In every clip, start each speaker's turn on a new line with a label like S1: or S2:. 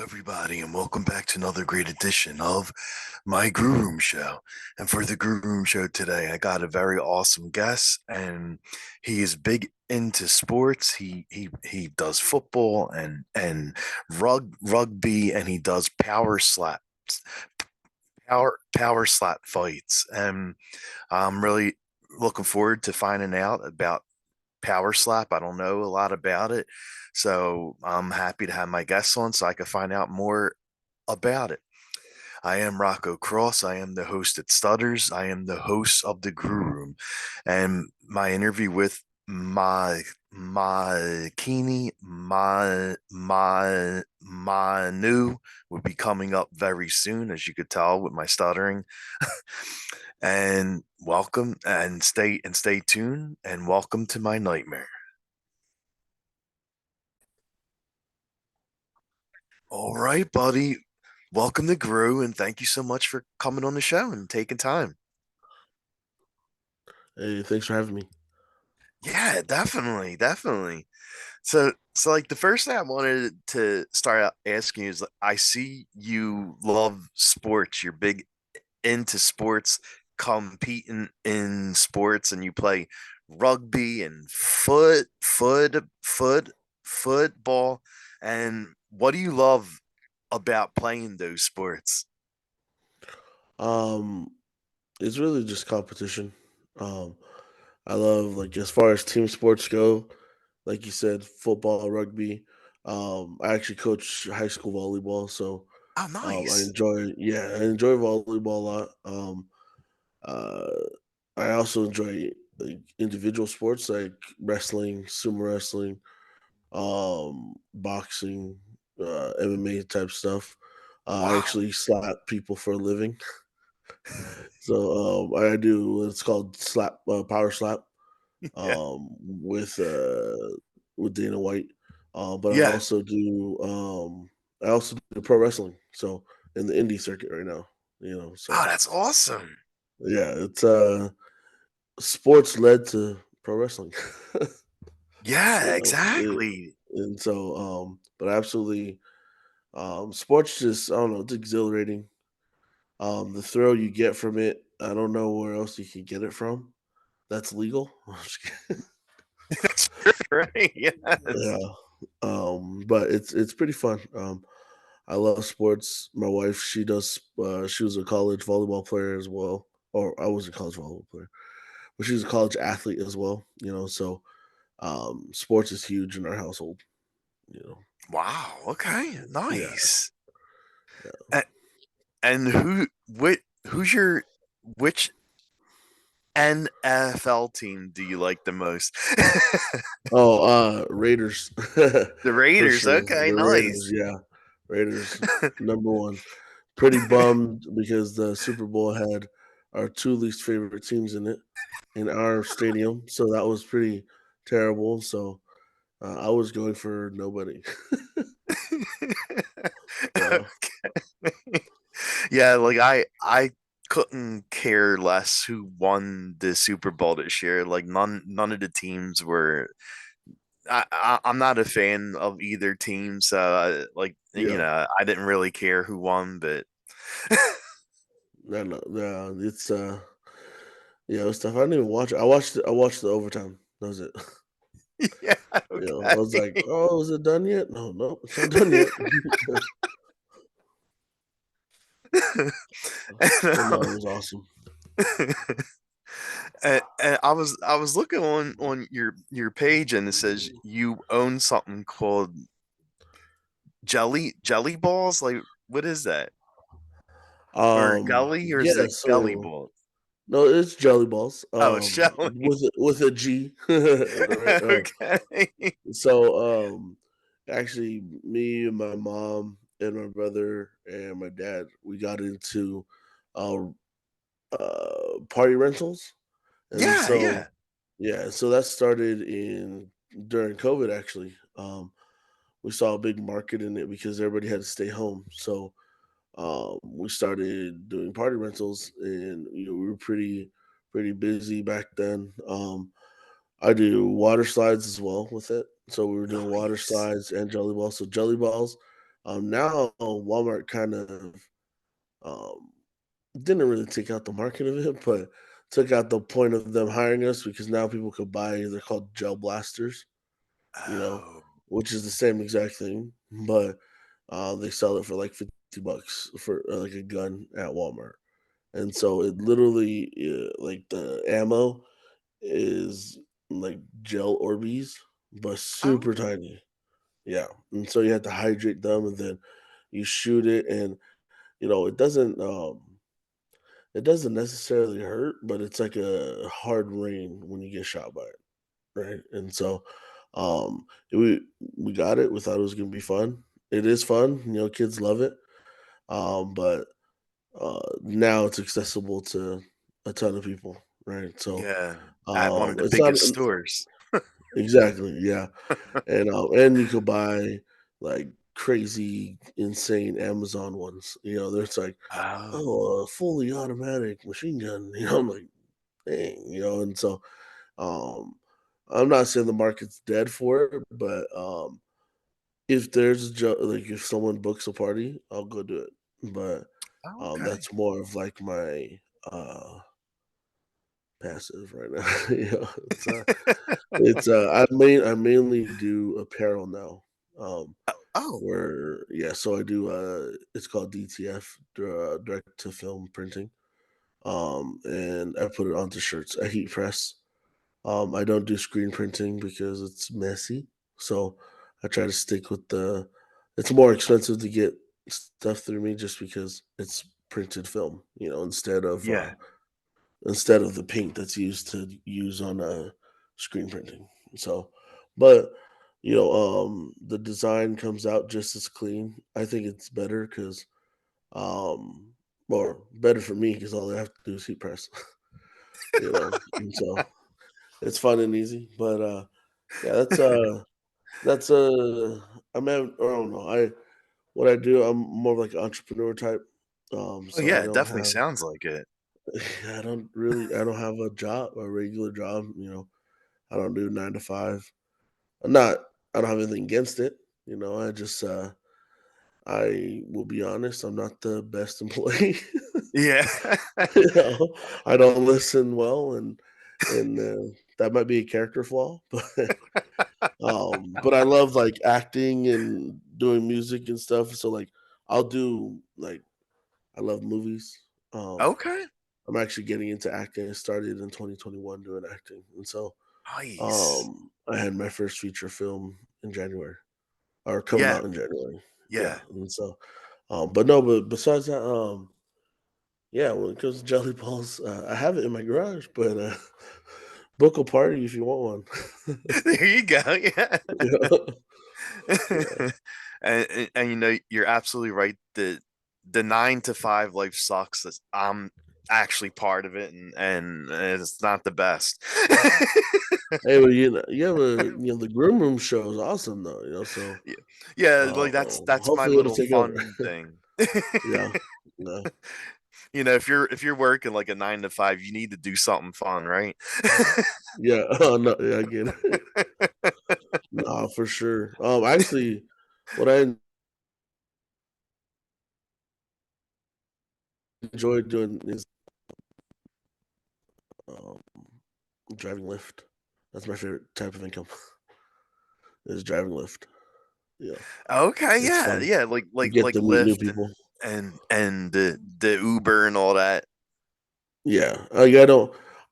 S1: everybody, and welcome back to another great edition of my Grue Rume Show. And for the Grue Rume Show today, I got a very awesome guest, and he is big into sports. He does football and rugby, and he does power slap fights. And I'm really looking forward to finding out about power slap. I don't know a lot about it. So I'm happy to have my guests on so I can find out more about it. I am Rocco Cross. I am the host at Stutters. I am the host of the Grue Room. And my interview with Makini Manu will be coming up very soon, as you could tell with my stuttering. And welcome and stay tuned and welcome to my nightmare. All right, buddy. Welcome to Grue, and thank you so much for coming on the show and taking time.
S2: Hey, thanks for having me.
S1: Yeah, definitely. So like the first thing I wanted to start out asking you is like, I see you love sports. You're big into sports, competing in sports, and you play rugby and football. And what do you love about playing those sports?
S2: Um, it's really just competition. Um, I love like as far as team sports go, like you said, football, rugby. I actually coach high school volleyball, so
S1: Oh,
S2: I
S1: nice.
S2: enjoy volleyball a lot. Uh, I also enjoy like individual sports like wrestling, sumo wrestling, boxing, MMA type stuff. I
S1: Wow.
S2: actually slap people for a living. So I do what's called slap power slap
S1: Yeah.
S2: with Dana White. But
S1: Yeah.
S2: I also do pro wrestling. So in the indie circuit right now,
S1: Oh,
S2: so
S1: that's awesome.
S2: yeah, it's sports led to pro wrestling.
S1: Yeah,
S2: you know, it,
S1: exactly.
S2: and so but absolutely sports just I don't know, it's exhilarating. The thrill you get from it, I don't know where else you can get it from. That's legal. I'm just kidding.
S1: That's true, right? Yes.
S2: Yeah. But it's pretty fun. I love sports. My wife, she was a college volleyball player as well. Or I was a college volleyball player, but she was a college athlete as well, so sports is huge in our household, you know.
S1: Wow. Okay.
S2: Yeah,
S1: Nice.
S2: yeah.
S1: And, and who's your which NFL team do you like the most?
S2: Oh, Raiders.
S1: The
S2: For
S1: Raiders.
S2: sure.
S1: Okay,
S2: The Raiders,
S1: nice.
S2: yeah. Raiders number one. Pretty bummed because the Super Bowl had our two least favorite teams in it in our stadium, so that was pretty terrible. So I was going for nobody. Yeah,
S1: Yeah, like I couldn't care less who won the Super Bowl this year. Like none of the teams were. I'm not a fan of either team, so like
S2: yeah.
S1: I didn't really care who won, but
S2: No, no, no. Yeah, it's tough. I didn't even watch it. I watched the overtime. That was it.
S1: yeah,
S2: I was like,
S1: okay.
S2: oh, is it done yet? No, no, it's not done yet.
S1: and,
S2: But no, it was awesome.
S1: and I was looking on your page and it says you own something called jelly balls. Like what is that? Or gully or is
S2: Yeah.
S1: it gully
S2: So
S1: ball?
S2: no, it's jelly balls.
S1: Oh, it's jelly.
S2: With a G. Right.
S1: Okay.
S2: Actually, me and my mom and my brother and my dad, we got into uh, party rentals, and
S1: Yeah,
S2: so
S1: yeah.
S2: yeah, so that started in during COVID. Actually, we saw a big market in it because everybody had to stay home. So we started doing party rentals, and we were pretty busy back then. I do water slides as well with it. So we were doing water
S1: Nice.
S2: slides and jelly balls. So jelly balls, Now Walmart kind of um, didn't really take out the market of it, but took out the point of them hiring us because now people could buy. They're called gel blasters, you know,
S1: Oh,
S2: which is the same exact thing, but they sell it for like $50 for like a gun at Walmart. And so it literally, like the ammo is like gel Orbeez, but super
S1: oh,
S2: tiny. Yeah. And so you have to hydrate them and then you shoot it and it doesn't necessarily hurt, but it's like a hard rain when you get shot by it. Right. And so we got it. We thought it was gonna be fun. It is fun, kids love it. But now it's accessible to a ton of people, right? So
S1: yeah. At one of the
S2: it's not
S1: biggest stores.
S2: exactly, yeah. And you could buy like crazy, insane Amazon ones. There's like,
S1: Oh,
S2: oh, a fully automatic machine gun. I'm like, dang, and so um I'm not saying the market's dead for it, but if like if someone books a party, I'll go do it. But
S1: okay.
S2: that's more of like my passive right now. I mainly do apparel now. Um,
S1: Oh,
S2: so I do it's called DTF, direct to film printing. And I put it onto shirts. I heat press. I don't do screen printing because it's messy. So I try to stick with it's more expensive to get stuff through me just because it's printed film,
S1: yeah,
S2: instead of the paint that's used to use on screen printing. So, but the design comes out just as clean. I think it's better because, um, or better for me because all I have to do is heat press, and so it's fun and easy. But yeah, that's I mean, I don't know. What I do, I'm more of like an entrepreneur type.
S1: oh
S2: So
S1: yeah. It definitely sounds like it.
S2: I don't have a regular job. I don't do 9 to 5. I'm not, I don't have anything against it. I just, I will be honest, I'm not the best employee.
S1: Yeah.
S2: you know, I don't listen well, and that might be a character flaw, but I love like acting and doing music and stuff. So like, I'll do like I love movies. Um,
S1: Okay.
S2: I'm actually getting into acting. I started in 2021 doing acting, and so
S1: Nice.
S2: I had my first feature film in January, or coming
S1: Yeah.
S2: out in January. Yeah,
S1: Yeah.
S2: and so, but no, but besides that, yeah, when it comes to jelly balls, I have it in my garage, but book a party if you want one.
S1: There you go. Yeah.
S2: yeah, yeah,
S1: And you're absolutely right. The 9 to 5 life sucks. I'm actually part of it, and it's not the best.
S2: Hey, well, the Grue Rume Show is awesome though. So
S1: Yeah, yeah, like that's my
S2: hopefully it'll
S1: little
S2: take over.
S1: fun thing.
S2: yeah, yeah,
S1: If you're working like a 9 to 5, you need to do something fun, right?
S2: yeah. Oh no, yeah, I get it. Nah, for sure. Actually, what I enjoy doing is um, driving Lyft. That's my favorite type of income is driving Lyft. Yeah,
S1: Okay,
S2: it's
S1: yeah,
S2: fun.
S1: yeah,
S2: You
S1: like
S2: get
S1: like
S2: to meet new
S1: Lyft
S2: people.
S1: and the Uber and all that.
S2: Yeah, I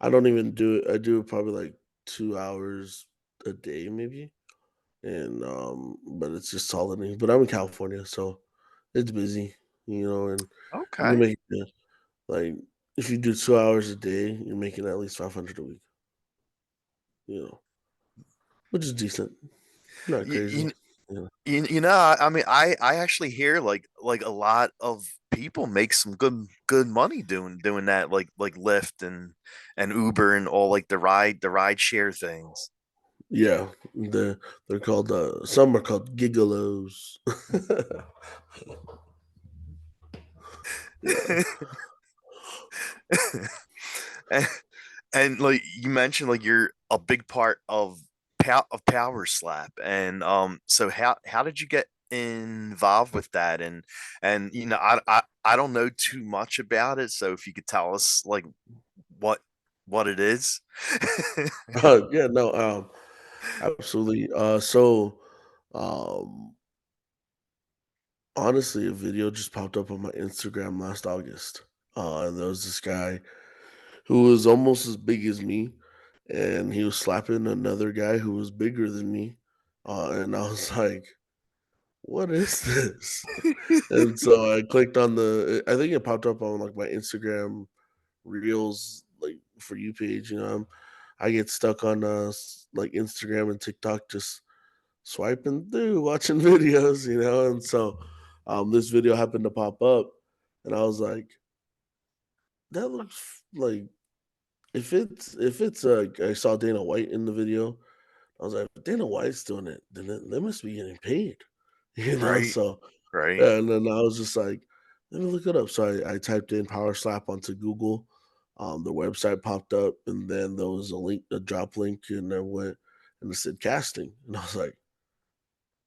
S2: don't even do it. I do it probably like 2 hours a day, maybe, and but it's just solid. But I'm in California, so it's busy, and you
S1: Okay.
S2: make like if you do 2 hours a day, you're making at least 500 a week. You know, which is decent. Not
S1: You,
S2: crazy.
S1: you,
S2: Yeah.
S1: I mean, I actually hear like a lot of people make some good money doing that, like Lyft and Uber and all like the ride share things.
S2: Yeah. They're called some are called gigolos. yeah.
S1: and, and like you mentioned, like you're a big part of Power Slap, and so how did you get involved with that, and I don't know too much about it, so if you could tell us like what what it is.
S2: Yeah, no, absolutely. Um, honestly, a video just popped up on my Instagram last August. And there was this guy who was almost as big as me, and he was slapping another guy who was bigger than me. And I was like, "What is this?" And so I clicked on I think it popped up on like my Instagram Reels, like for you page. I get stuck on like Instagram and TikTok, just swiping through, watching videos. And so this video happened to pop up, and I was like, "That looks like if it's I saw Dana White in the video. I was like, if Dana White's doing it, then they must be getting paid, you know."
S1: Right,
S2: So
S1: right.
S2: yeah, and then I was just like, let me look it up. So I typed in Power Slap onto Google. The website popped up, and then there was a drop link, and I went and it said casting, and I was like,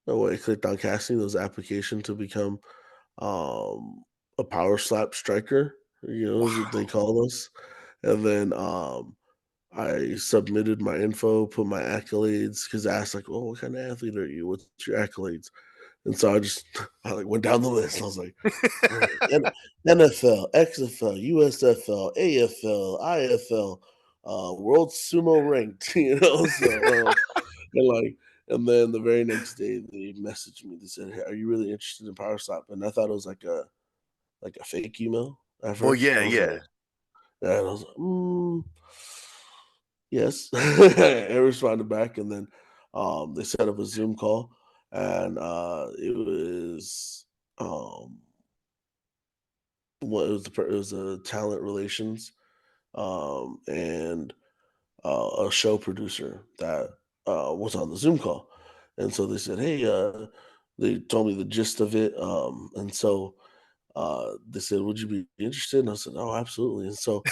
S2: no way. I clicked on casting. There was an application to become um, a Power Slap striker. Is what they
S1: Wow.
S2: call us. And then I submitted my info, put my accolades because I asked like, "Oh, what kind of athlete are you? What's your accolades?" And so I like went down the list. I was like, "All right, NFL, XFL, USFL, AFL, IFL, World Sumo Ranked." And like, and then the very next day they messaged me. They said, "Hey, are you really interested in Power Slap?" And I thought it was like a fake email at
S1: Well,
S2: first.
S1: yeah,
S2: I was like,
S1: yeah.
S2: and I was like, yes. I responded back, and then they set up a Zoom call, and it was what it was it was a talent relations and a show producer that was on the Zoom call, and so they said, "Hey," they told me the gist of it, and so they said, "Would you be interested?" And I said, "Oh, absolutely." And so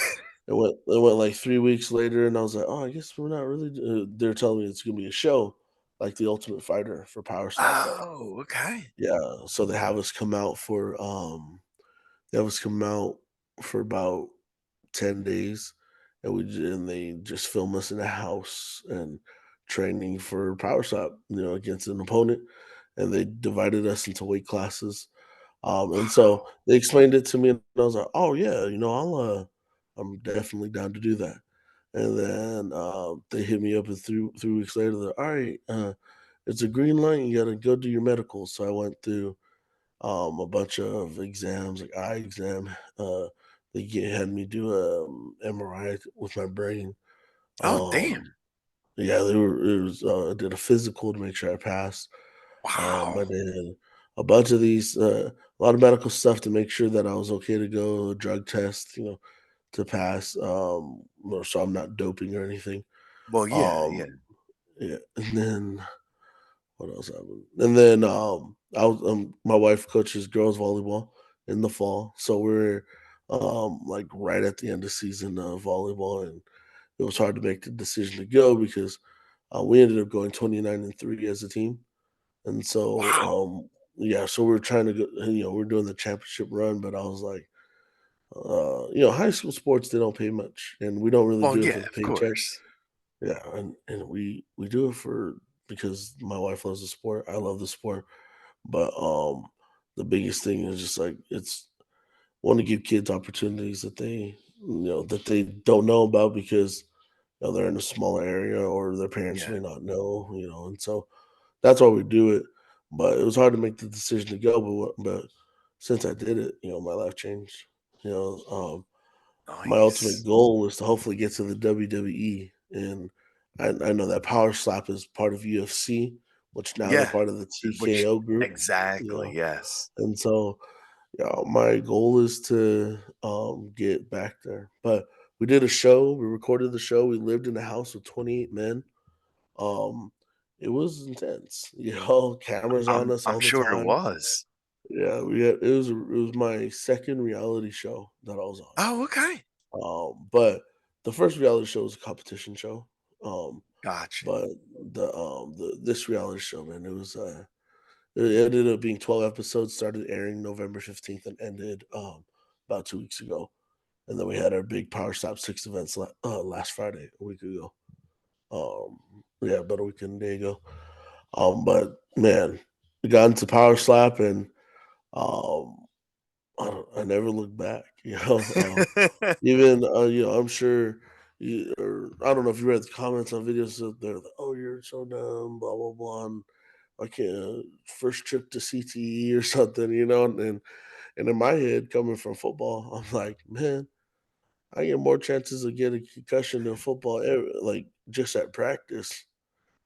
S2: it went like 3 weeks later, and I was like, "Oh, I guess we're not really." They're telling me it's gonna be a show, like The Ultimate Fighter for Power Slap.
S1: Oh, okay.
S2: Yeah, so they have us come out for about 10 days, and they just film us in a house and training for Power Slap, against an opponent, and they divided us into weight classes. And so
S1: Wow.
S2: they explained it to me, and I was like, "Oh yeah, I'm definitely down to do that." And then they hit me up, and 3 weeks later, they're all right. It's a green light. You got to go do your medical. So I went through a bunch of exams, like eye exam. Had me do a MRI with my brain.
S1: Oh, damn.
S2: Yeah, they were. It was. I did a physical to make sure I passed.
S1: Wow.
S2: I did a bunch of a lot of medical stuff to make sure that I was okay to go, a drug test, to pass, so I'm not doping or anything.
S1: Well, yeah, yeah.
S2: Um, yeah, and then what else happened? And then my wife coaches girls volleyball in the fall, so we're like right at the end of season of volleyball, and it was hard to make the decision to go because we ended up going 29-3 as a team. And so,
S1: Wow.
S2: yeah, so we're trying to go, we're doing the championship run, but I was like, high school sports, they don't pay much, and we don't really
S1: Well,
S2: do it
S1: yeah,
S2: for the
S1: of
S2: paycheck.
S1: course.
S2: Yeah, and we do it because my wife loves the sport. I love the sport, but the biggest thing is just like it's want to give kids opportunities that they don't know about because they're in a smaller area or their parents
S1: Yeah.
S2: may not know, and so that's why we do it. But it was hard to make the decision to go, but since I did it, my life changed. You know, my ultimate
S1: Nice.
S2: goal is to hopefully get to the WWE, and I know that Power Slap is part of UFC, which now they're
S1: Yeah.
S2: part of the
S1: Which
S2: TKO group. You
S1: exactly,
S2: know,
S1: yes.
S2: and so my goal is to get back there. But we did a show. We recorded the show. We lived in a house with 28 men. Um, it was intense, cameras on us
S1: I'm
S2: all the
S1: sure it
S2: time.
S1: was.
S2: Yeah, it was my second reality show that I was
S1: Oh, okay.
S2: on. But the first reality show was a competition show. Um,
S1: Gotcha.
S2: but this reality show, man, It ended up being 12 episodes, started airing November 15th and ended about 2 weeks ago. And then we had our big Power Stop 6 events last Friday, a week ago. Yeah, about a week and a day ago. But man, we got into Power Slap and um, I never looked back. Even I'm sure. Or I don't know if you read the comments on videos out there. Like, oh, you're so dumb, blah blah blah. And I can't first trip to CTE or something, and in my head, coming from football, I'm like, man, I get more chances of getting a concussion in football, like just at practice,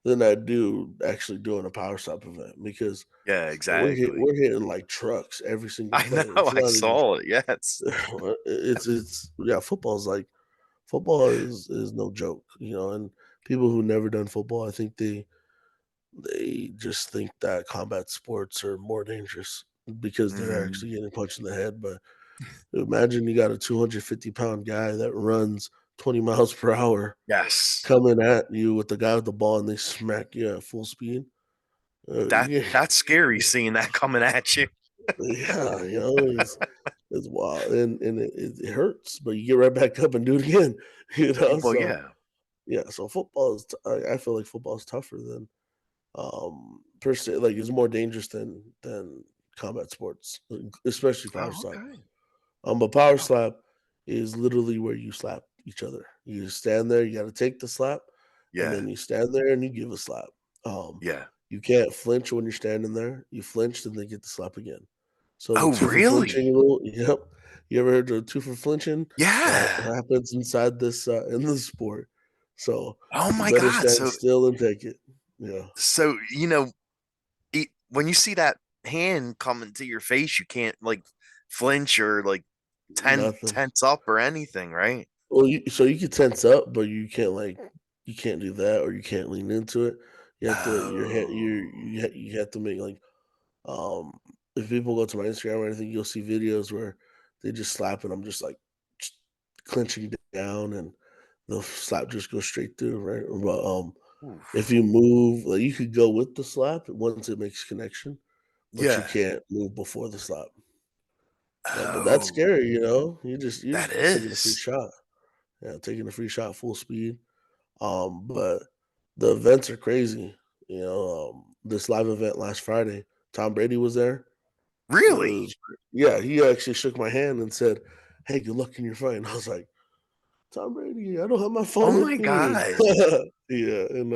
S2: than I do actually doing a power stop event because
S1: Yeah,
S2: we're
S1: exactly.
S2: hitting like trucks every single
S1: I
S2: play.
S1: know.
S2: It's
S1: I
S2: not even
S1: saw it. Yes.
S2: it's yeah, football is no joke, and people who never done football, I think they just think that combat sports are more dangerous because they're
S1: Hmm.
S2: actually getting punched in the head. But imagine you got a 250-pound guy that runs 20 miles per hour
S1: Yes.
S2: coming at you with the guy with the ball and they smack you at full speed. Yeah,
S1: That's scary seeing that coming at you.
S2: yeah, it's wild and it hurts, but you get right back up and do it again,
S1: Well,
S2: So
S1: yeah.
S2: yeah, so football is. I feel like football is tougher than per se, like it's more dangerous than combat sports, especially power
S1: Oh,
S2: slap.
S1: okay.
S2: But power
S1: Oh,
S2: slap is literally where you slap each other. You stand there, you got to take the slap, and
S1: yeah.
S2: then you stand there and you give a slap. Um,
S1: Yeah.
S2: you can't flinch when you're standing there. You flinched and then get the slap again. So the
S1: Oh,
S2: two for flinching
S1: really?
S2: rule. Yep. You ever heard of two for flinching? That
S1: Yeah.
S2: happens inside this in this sport. So
S1: Oh
S2: you
S1: my
S2: better
S1: God.
S2: stand still and take it. Yeah.
S1: So when you see that hand coming to your face, you can't like flinch or like
S2: Nothing.
S1: tense up or anything, right?
S2: Well, so you can tense up, but you can't do that, or you can't lean into it. You have to your head
S1: Oh.
S2: you have to make like um if people go to my Instagram or anything, you'll see videos where they just slap and I'm just like clenching down and the slap just goes straight through, right? But if
S1: Oof.
S2: you move, like you could go with the slap once it makes connection, but you
S1: Yeah.
S2: can't move before the slap. But that's
S1: Oh,
S2: scary, you're
S1: that
S2: just taking a free
S1: is.
S2: shot. Yeah, taking a free shot full speed. But the events are crazy. This live event last Friday, Tom Brady was there.
S1: Really?
S2: Yeah, he actually shook my hand and said, "Hey, good luck in your fight." And I was like, "Tom Brady, I don't have my
S1: Oh
S2: phone with
S1: my
S2: me."
S1: God.
S2: Yeah, and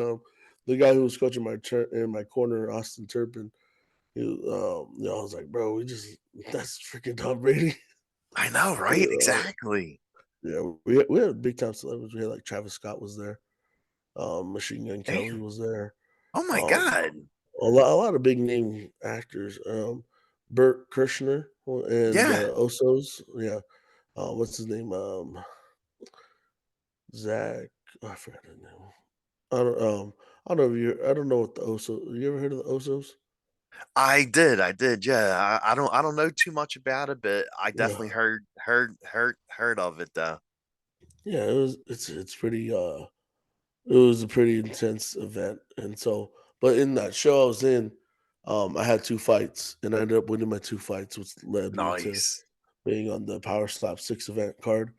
S2: the guy who was coaching in my corner, Austin Turpin, I was like, "Bro, that's freaking Tom Brady."
S1: I know, right?
S2: You
S1: Exactly.
S2: Yeah, we had big time celebrities. We had like Travis Scott was there. Machine Gun Kelly
S1: Damn.
S2: was there.
S1: Oh my
S2: Um,
S1: God.
S2: a lot of big name actors. Burt Kirshner and
S1: Yeah.
S2: the Osos. Yeah. What's his name? Zach. Oh, I forgot his name. I don't. I don't know. If you. I don't know what the Osos. You ever heard of the Osos?
S1: I did. I did. Yeah. I don't know too much about it, but I
S2: Yeah.
S1: definitely heard of it though.
S2: Yeah. It's pretty. It was a pretty intense event, and so. But in that show I was in, I had two fights, and I ended up winning my two fights, which led me to
S1: Nice.
S2: being on the Power Slap 6 event card.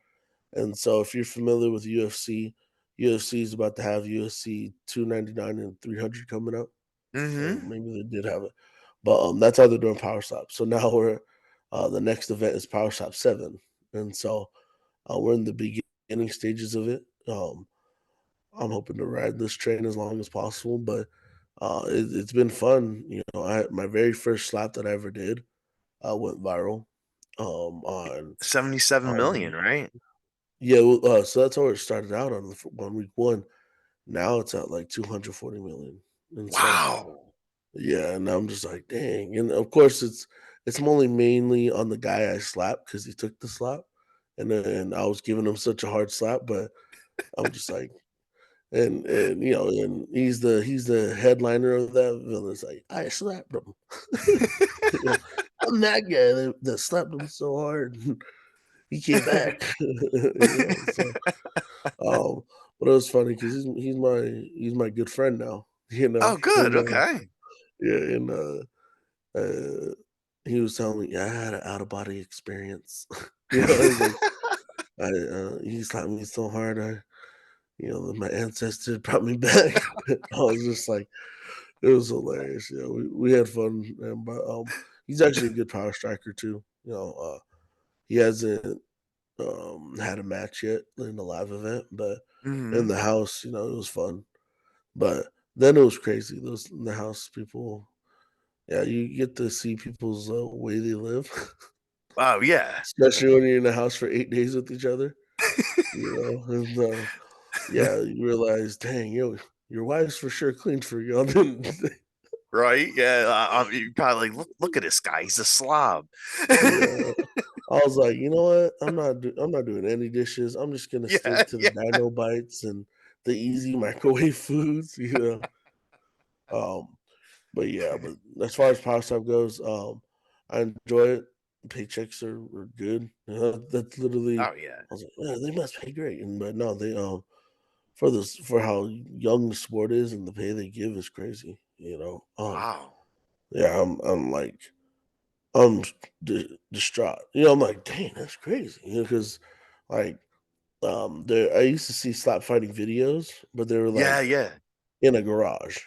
S2: And so if you're familiar with UFC, UFC is about to have UFC 299 and 300 coming up, or
S1: Mm-hmm.
S2: maybe they did have it. But that's how they're doing Power Slap. So now the next event is Power Slap 7. And so we're in the beginning stages of it. I'm hoping to ride this train as long as possible, but it's been fun. My very first slap that I ever did went viral on
S1: 77
S2: on
S1: million, right?
S2: yeah, well, so that's how it started out on week 1. Now it's at like 240 million, and so
S1: Wow.
S2: yeah, and I'm just like, dang. And of course, it's only mainly on the guy I slapped because he took the slap, and I was giving him such a hard slap, but I'm just like, and he's the headliner of that villain. It's like I slapped him. You know, I'm that guy that slapped him so hard. He came back. So Um, but it was funny because he's my good friend now,
S1: Oh, good.
S2: and
S1: Okay.
S2: yeah, uh, he was telling me, "Yeah, I had an out of body experience." He's like, he slapped me so hard, my ancestors brought me back." I was just like, it was hilarious. We had fun, and but he's actually a good power striker too. He hasn't had a match yet in the live event, but in
S1: Mhm.
S2: the house, it was fun. But then it was crazy. Those in the house people, yeah, you get to see people's way they live,
S1: Oh, yeah.
S2: especially when you're in the house for 8 days with each other. And yeah, you realize, dang, your wife's for sure cleaned for you.
S1: Right? Yeah, you're probably like, "Look at this guy, he's a slob."
S2: Yeah. I was like, "You know what? I'm not doing any dishes. I'm just gonna
S1: Yeah,
S2: stick to the
S1: yeah.
S2: dino bites and the easy microwave foods." Um, but yeah, but as far as power stuff goes, I enjoy it. Paychecks are good. That's literally
S1: Oh, yeah.
S2: I was like, "Man, they must pay great." But no, they for how young the sport is and the pay they give is crazy.
S1: Wow.
S2: Yeah, I'm like I'm distraught. I'm like, dang, that's crazy. Because like there I used to see slap fighting videos, but they were
S1: Yeah,
S2: like
S1: yeah.
S2: in a garage,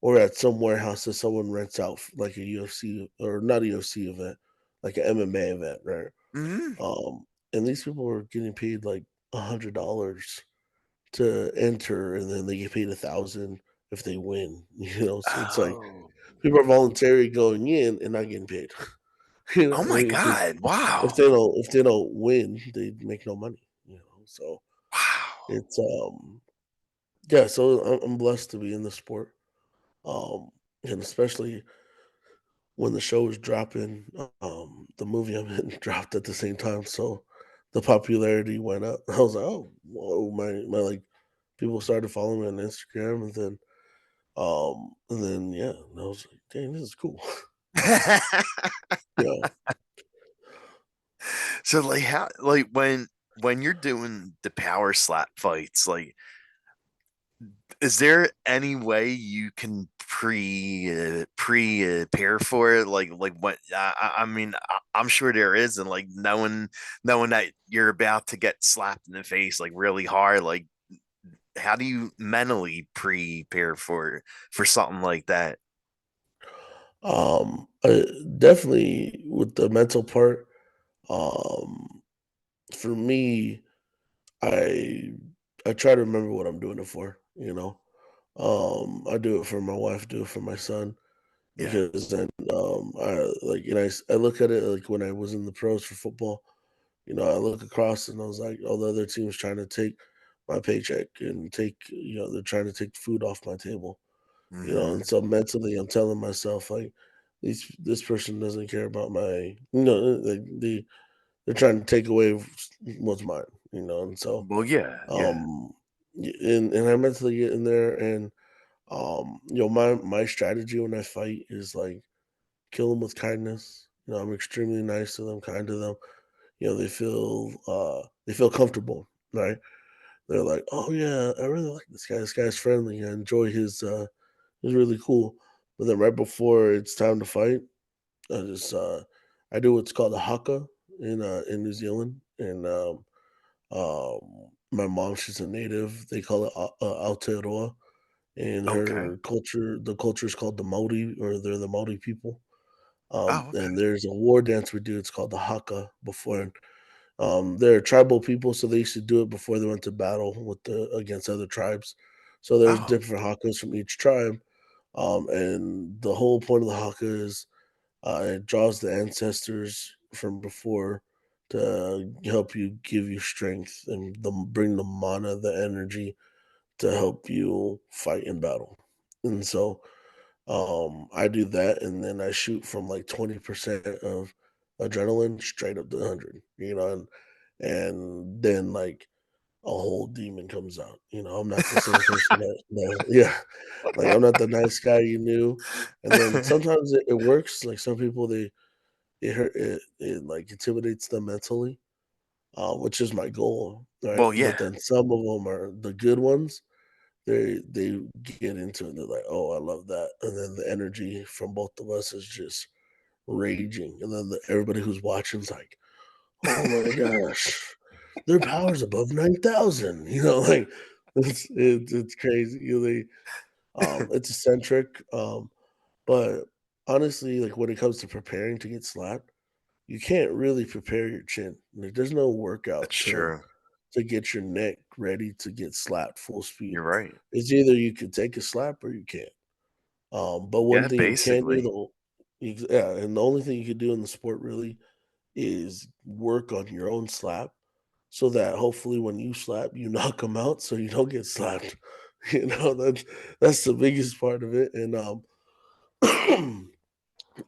S2: or at some warehouse that someone rents out like a UFC or not a UFC event, like an MMA event, right?
S1: Mhm.
S2: And these people were getting paid like $100 to enter, and then they get paid 1,000 if they win. So it's like
S1: Oh.
S2: people are voluntarily going in and not getting paid.
S1: Oh my
S2: Because
S1: god, wow.
S2: if they don't win, they make no money. So
S1: Wow.
S2: it's yeah. So I'm blessed to be in the sport, and especially when the show was dropping, the movie I'm in dropped at the same time, so the popularity went up. I was like, oh, whoa, my like people started following me on Instagram, and then yeah, and I was like, dang, this is cool. Yeah.
S1: So, like, how like, when you're doing the power slap fights, like, is there any way you can prepare for it? Like what? I mean, I'm sure there is, and like knowing that you're about to get slapped in the face like really hard, like how do you mentally prepare for something like that?
S2: Definitely with the mental part. Um, for me, I I try to remember what I'm doing it for. I do it for my wife, do it for my son,
S1: Yeah.
S2: because then I look at it like when I was in the pros for football. I look across and I was like, all the other teams trying to take my paycheck and they're trying to take food off my table.
S1: Hmm.
S2: And so mentally I'm telling myself like this person doesn't care about they're trying to take away what's mine. And so
S1: Well, yeah, yeah.
S2: um and I mentally get in there, and my strategy when I fight is like kill them with kindness. I'm extremely nice to them, kind to them. They feel comfortable, right? They're like, "Oh yeah, I really like this guy. This guy's friendly. I enjoy he's really cool." But then right before it's time to fight, I just I do what's called a haka in New Zealand, and my mom, she's a native. They call it Aotearoa. In
S1: Okay.
S2: her culture, the culture is called the Maori, or they're the Maori people.
S1: Oh,
S2: And
S1: okay.
S2: there's a war dance we do. It's called the haka before. They're tribal people, so they used to do it before they went to battle against other tribes. So there's
S1: Oh,
S2: different hakas from each tribe, and the whole point of the haka is it draws the ancestors from before to help you, give you strength, and bring the mana, the energy to help you fight in battle. And so I do that, and then I shoot from like 20% of adrenaline straight up to 100, and then like a whole demon comes out. I'm not the same person yeah, like I'm not the nice guy you knew. And then sometimes it works. Like some people, it like intimidates them mentally, which is my goal, right?
S1: well,
S2: But
S1: yeah.
S2: then some of them are the good ones. they get into it. They're like, "Oh, I love that," and then the energy from both of us is just raging, and then everybody who's watching is like, "Oh my gosh, their power's above 9,000." Like it's crazy. It's eccentric, but honestly, like when it comes to preparing to get slapped, you can't really prepare your chin. Like, there's no workout
S1: That's
S2: to
S1: true.
S2: get your neck ready to get slapped full speed.
S1: You're right.
S2: It's either you can take a slap or you can't. But one
S1: Yeah,
S2: thing you can do,
S1: basically.
S2: yeah, and the only thing you can do in the sport really is work on your own slap so that hopefully when you slap, you knock them out so you don't get slapped. That's the biggest part of it. And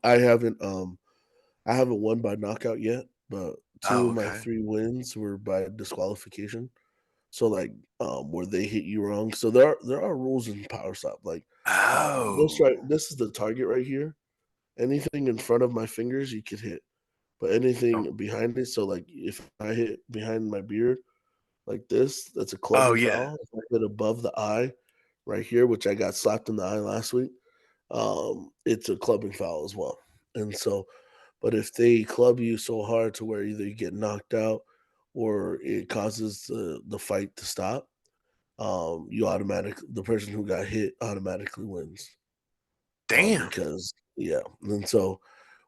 S2: I haven't um I haven't won by knockout yet, but two
S1: Oh,
S2: of my
S1: okay.
S2: three wins were by disqualification. So like where they hit you wrong. So there are rules in power slap. Like
S1: Oh.
S2: this is the target right here. Anything in front of my fingers you could hit. But
S1: Oh,
S2: anything behind it, so like if I hit behind my beard like this, that's a
S1: oh,
S2: clubbing
S1: yeah.
S2: foul. If I hit above the eye right here, which I got slapped in the eye last week, it's a clubbing foul as well. And so, but if they club you so hard to where either you get knocked out or it causes the fight to stop, the person who got hit automatically wins.
S1: Damn.
S2: Because yeah, and so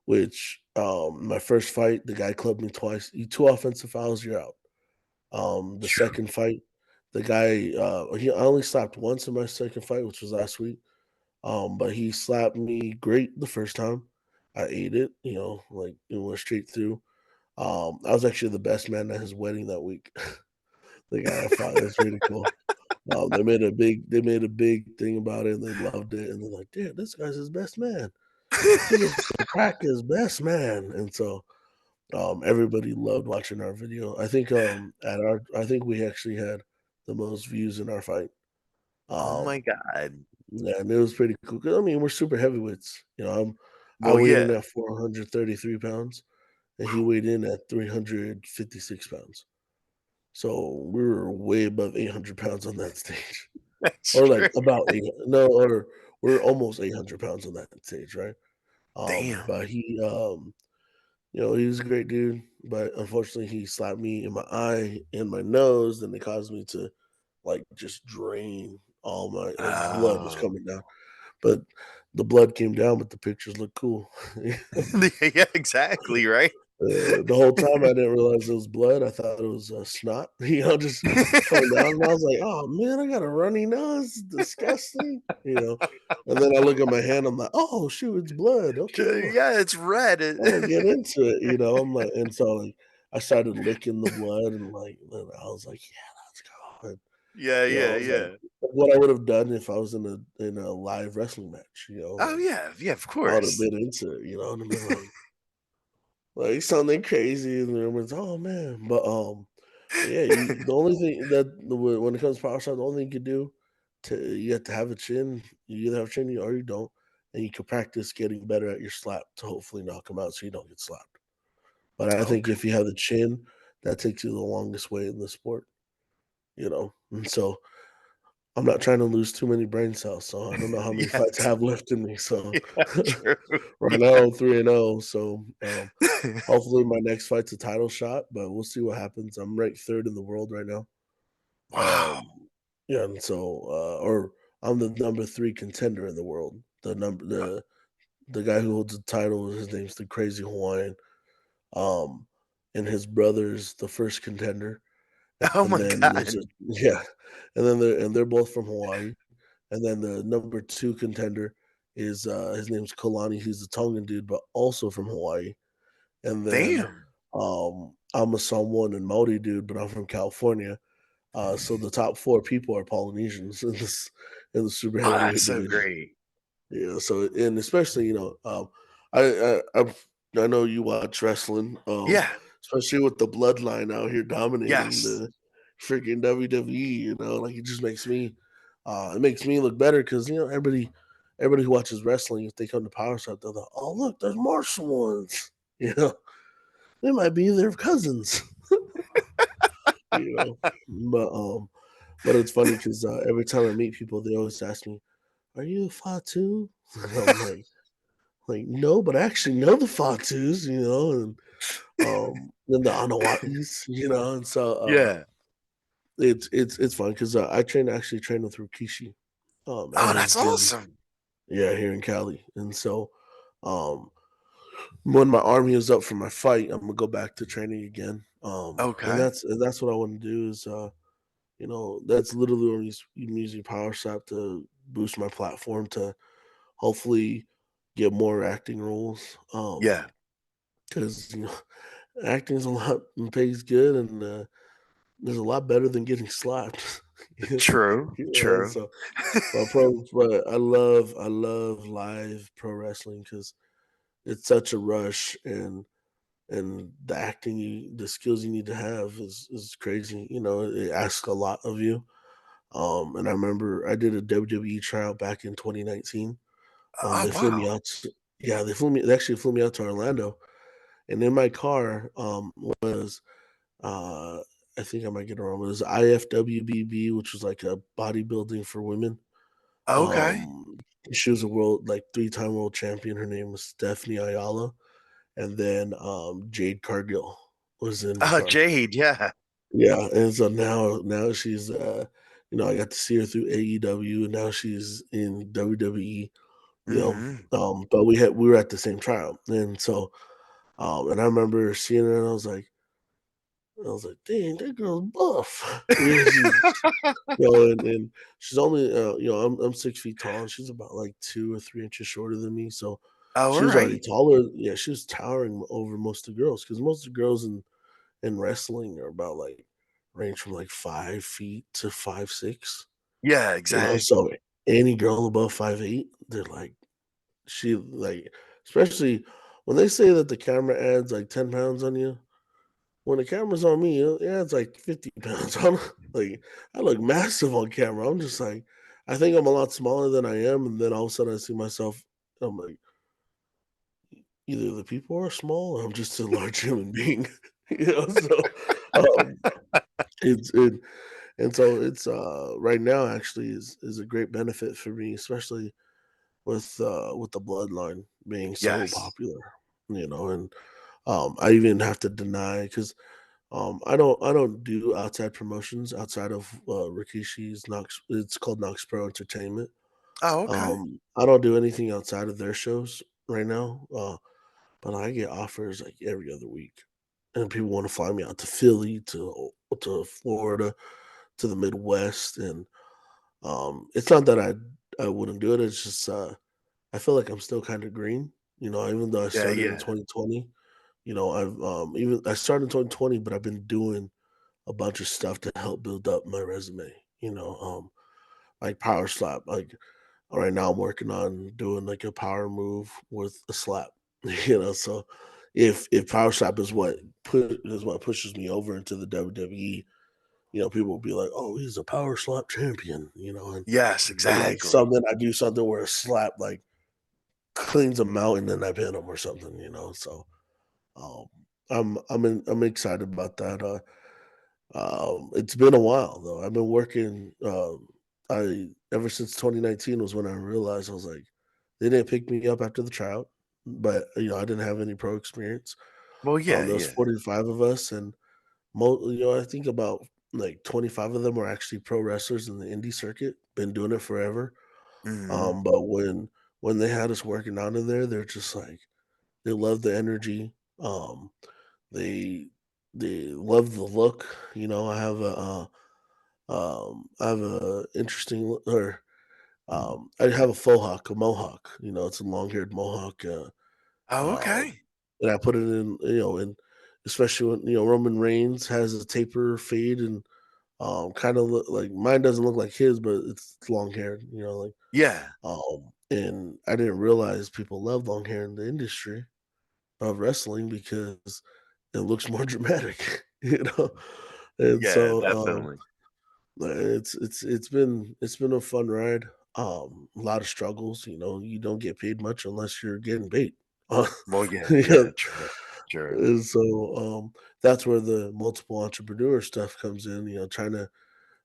S2: my first fight, the guy clubbed me twice. You two offensive fouls, you're out. The
S1: Phew.
S2: second fight, the guy I only slapped once in my second fight, which was last week. But he slapped me great the first time. I ate it, like it went straight through. I was actually the best man at his wedding that week. The guy I fought, it was pretty cool. They made a big thing about it, and they loved it, and they're like, "Dude, this guy's his best man. He gets to practice best man." And so everybody loved watching our video. I think we actually had the most views in our fight.
S1: Oh my
S2: Um,
S1: god.
S2: yeah, and it was pretty cool. 'Cause, I mean, we're super heavyweights. I
S1: Well,
S2: weighed in
S1: yeah.
S2: at 433 pounds, and he
S1: Whew.
S2: weighed in at 356 pounds. So we were way above 800 pounds on that stage,
S1: That's
S2: or like
S1: true.
S2: about eight. No, or we're almost 800 pounds on that stage, right?
S1: Damn.
S2: But he was a great dude, but unfortunately, he slapped me in my eye and my nose, and it caused me to like just drain all my blood was
S1: Oh.
S2: coming down. But the blood came down, but the pictures look cool.
S1: Yeah, exactly, right?
S2: The whole time I didn't realize it was blood. I thought it was snot, just coming down. And I was like, "Oh man, I got a runny nose. It's disgusting." And then I look at my hand. I'm like, "Oh shoot, it's blood." Okay, well,
S1: Yeah, it's red.
S2: I'm gonna get into it. I'm like, and so like I started licking the blood, and like then I was like, "Yeah, let's go." And,
S1: Yeah, yeah,
S2: I was like,
S1: yeah.
S2: what I would have done if I was in a live wrestling match.
S1: Oh,
S2: Like
S1: yeah, yeah, of
S2: I would have
S1: course.
S2: been into it. And been like something crazy, and everyone's, "Oh man," but yeah, the only thing when it comes to power shot, the only thing you can do you have to have a chin. You either have a chin or you don't, and you can practice getting better at your slap to hopefully knock them out so you don't get slapped. But I think
S1: Okay.
S2: if you have the chin, that takes you the longest way in the sport. And so I'm not trying to lose too many brain cells, so I don't know how many fights I
S1: Yes.
S2: have left in me. So
S1: Yeah, true.
S2: right now I'm 3-0. So hopefully my next fight's a title shot, but we'll see what happens. I'm ranked third in the world right now.
S1: Wow.
S2: Um, yeah, and so or I'm the number three contender in the world. The guy who holds the title, his name's the Crazy Hawaiian. Um, and his brother's the first contender.
S1: Oh
S2: And
S1: my
S2: then there's
S1: god.
S2: a yeah, they're both from Hawaii. And then the number two contender is his name's Kalani. He's a Tongan dude, but also from Hawaii. And then
S1: Damn.
S2: I'm a Samoan and Maori dude, but I'm from California. So the top four people are Polynesians in the super
S1: Oh, that's
S2: heavyweight
S1: so
S2: division.
S1: great.
S2: Yeah. So and especially I know you watch wrestling,
S1: Yeah.
S2: especially with the bloodline out here dominating
S1: Yes.
S2: the freaking WWE. Like it makes me look better because everybody who watches wrestling, if they come to Power Shot, they're like, oh look, there's Martial ones. You know, they might be their cousins. you know, but But it's funny because every time I meet people, they always ask me, "Are you a Fatu?" And I'm like no, but I actually know the Fatus, and the Anawatis, and so
S1: Yeah.
S2: it's fun because I actually train with Rikishi at
S1: Oh,
S2: his
S1: that's
S2: gym,
S1: awesome.
S2: yeah, here in Cali, and so um, when my army is up for my fight, I'm gonna go back to training again, and
S1: Okay.
S2: that's what I want to do is that's literally when I'm using Power Slap to boost my platform to hopefully get more acting roles,
S1: Yeah.
S2: because acting is a lot and pays good, and there's a lot better than getting slapped.
S1: True. True.
S2: So, but I love live pro wrestling because it's such a rush, and the skills you need to have is crazy. It asks a lot of you. And I remember I did a WWE tryout back in 2019.
S1: Oh,
S2: They flew me
S1: wow.
S2: out. Yeah, they actually flew me out to Orlando, and in my car was uh I think I might get it wrong. It was IFWBB, which was like a bodybuilding for women.
S1: Okay.
S2: Um, she was a like 3-time world champion. Her name was Stephanie Ayala, and then Jade Cargill was in the
S1: Oh,
S2: car.
S1: Jade. Yeah.
S2: Yeah, and so now she's I got to see her through AEW, and now she's in WWE.
S1: Hmm.
S2: But we were at the same trial, and so and I remember seeing her, and I was like, dang, that girl's buff. And she's only, I'm 6 feet tall, and she's about like 2 or 3 inches shorter than me. So
S1: Oh, all
S2: she was already
S1: right.
S2: taller. Yeah, she was towering over most of the girls because most of the girls in wrestling are about like range from like 5 feet to 5'6".
S1: Yeah, exactly.
S2: So any girl above 5'8", they're like especially when they say that the camera adds like 10 pounds on you. When the camera's on me, it adds like 50 pounds. Like, I look massive on camera. I'm just like, I think I'm a lot smaller than I am, and then all of a sudden I see myself. I'm like, either the people are small, or I'm just a large human being. So um, it's it, and so it's right now actually is a great benefit for me, especially with the bloodline being so
S1: Yes.
S2: popular. And I even have to deny because I don't do outside promotions outside of Rikishi's Knox. It's called Knox Pro Entertainment.
S1: Oh, okay.
S2: I don't do anything outside of their shows right now. But I get offers like every other week, and people want to fly me out to Philly, to Florida, to the Midwest, and it's not that I wouldn't do it. It's just I feel like I'm still kind of green. Even though I
S1: Yeah,
S2: started in
S1: yeah.
S2: 2020. I started in 2020, but I've been doing a bunch of stuff to help build up my resume. Like power slap. Like right now, I'm working on doing like a power move with a slap. So if power slap is what pushes me over into the WWE, people will be like, "Oh, he's a power slap champion,"
S1: Yes,
S2: and like
S1: exactly.
S2: I do something where a slap like cleans a mountain and I pin him or something. So um, I'm excited about that. It's been a while though. I've been working. I Ever since 2019 was when I realized I was like, they didn't pick me up after the tryout, but I didn't have any pro experience.
S1: Well, yeah,
S2: There was
S1: yeah.
S2: 45 of us, and I think about like 25 of them were actually pro wrestlers in the indie circuit. Been doing it forever.
S1: Hmm.
S2: But when they had us working out in there, they're just like they love the energy. Um, they they love the look. I have a interesting or I have a faux hawk, a mohawk. It's a long-haired mohawk,
S1: Oh,
S2: um,
S1: okay.
S2: and I put it in, and especially when Roman Reigns has a taper fade and kind of look like mine doesn't look like his, but it's long-haired.
S1: Yeah.
S2: And I didn't realize people love long hair in the industry of wrestling because it looks more dramatic, and
S1: Yeah,
S2: so
S1: definitely.
S2: it's been a fun ride. A lot of struggles. You don't get paid much unless you're getting paid.
S1: Well, yeah,
S2: Yeah,
S1: yeah, true. True.
S2: and so that's where the multiple entrepreneur stuff comes in. Trying to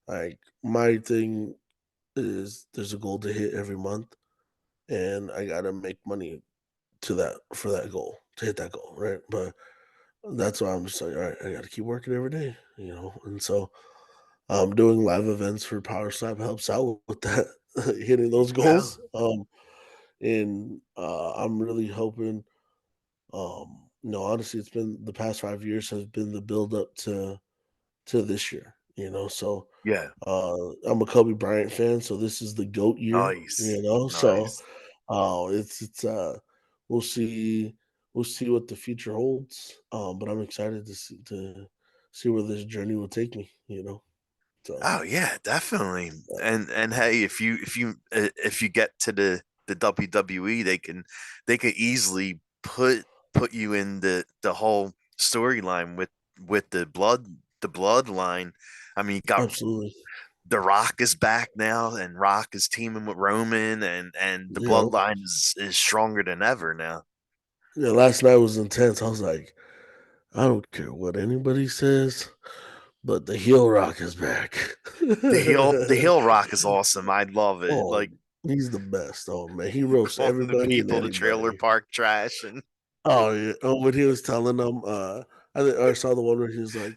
S2: Like my thing is there's a goal to hit every month, and I gotta make money to that for that goal to hit that goal, right? But that's why I'm just like, all right, I gotta keep working every day, And so doing live events for Power Slap helps out with that, hitting
S1: There
S2: those
S1: you go.
S2: goals. And I'm really hoping. Honestly, it's been the past 5 years has been the build up to this year. So
S1: Yeah.
S2: I'm a Kobe Bryant fan, so this is the GOAT year.
S1: Nice.
S2: So
S1: Nice.
S2: it's we'll see what the future holds. But I'm excited to see where this journey will take me. So
S1: Oh yeah, definitely.
S2: uh,
S1: And hey, if you get to the WWE, they can easily put you in the whole storyline with the bloodline. I mean, you got
S2: absolutely,
S1: The Rock is back now, and Rock is teaming with Roman, and the
S2: you know,
S1: bloodline is stronger than ever now.
S2: yeah. Last night was intense. I was like, I don't care what anybody says, but the heel rock is back.
S1: The heel Rock is awesome. I love it.
S2: Oh,
S1: Like
S2: he's the best. Oh man, he roasts
S1: calling the
S2: everybody and
S1: people the trailer
S2: anybody.
S1: park trash and
S2: Oh yeah. Oh, when he was telling them, I saw the one where he was like,